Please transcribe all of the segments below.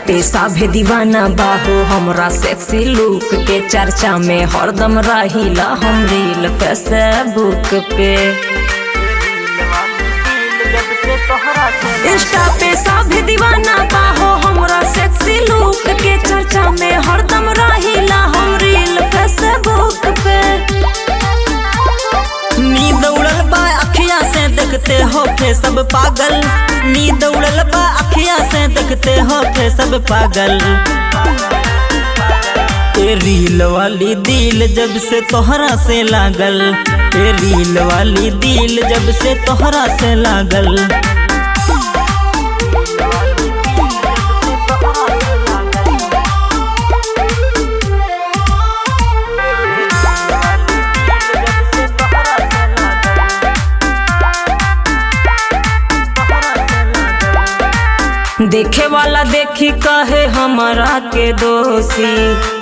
पे साभे दीवाना बाहो हमरा सेक्सी लुक के चर्चा में हरदम रहिला हम रील फेसबुक पे। इंस्टा पे साभे दीवाना बाहो हमरा सेक्सी लुक के चर्चा में हरदम रहिला हम रील फेसबुक पे। नींद उड़ल बा अखियां से देखते हो थे सब पागल, नींद उड़ल बा अखियां से देखते हो थे सब पागल। ए रील वाली दिल जब से तोहरा से लागल, ए रील वाली दिल जब से तोहरा से लागल। देखे वाला देखी कहे हमारा के दोषी,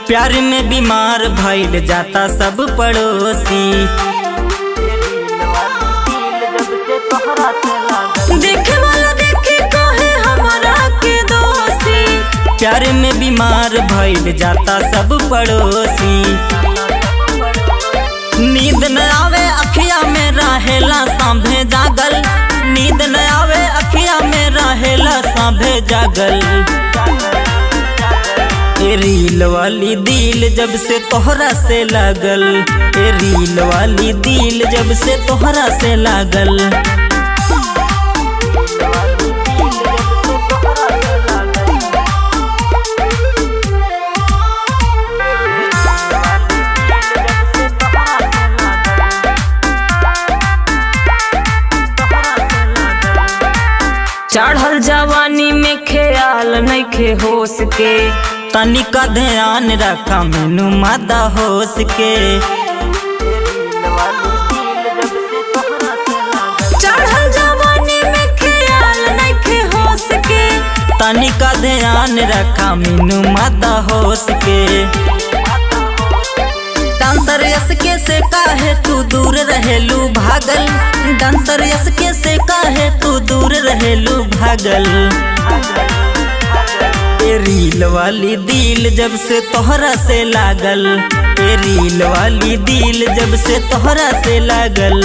प्यार में बीमार भइल जाता सब पड़ोसी। देखे वाला देखी कहे हमारा के दोषी, प्यार में बीमार भइल जाता सब पड़ोसी। नींद न आवे अखिया में रहेला सांभे जागल, नींद न आवे अखिया में रहेला सांभे जागल। ए रील वाली दिल जब से तोहरा से लागल, ए रील वाली दिल जब से तोहरा से लागल। चढ़ल जवानी में ख्याल नइखे होश के, तनिका ध्यान रखा मेनू मादा होश के। चढ़ल जवानी में ख्याल नइखे होश के, तनिका ध्यान रखा मेनू मादा होश के। डांसर यसके से काहे तू दूर रहेलू भागल, डांसर यसके से काहे तू दूर रहेलू भागल। ए रील वाली दिल जब से तोहरा से लागल, ए रील वाली दिल जब से तोहरा से लागल।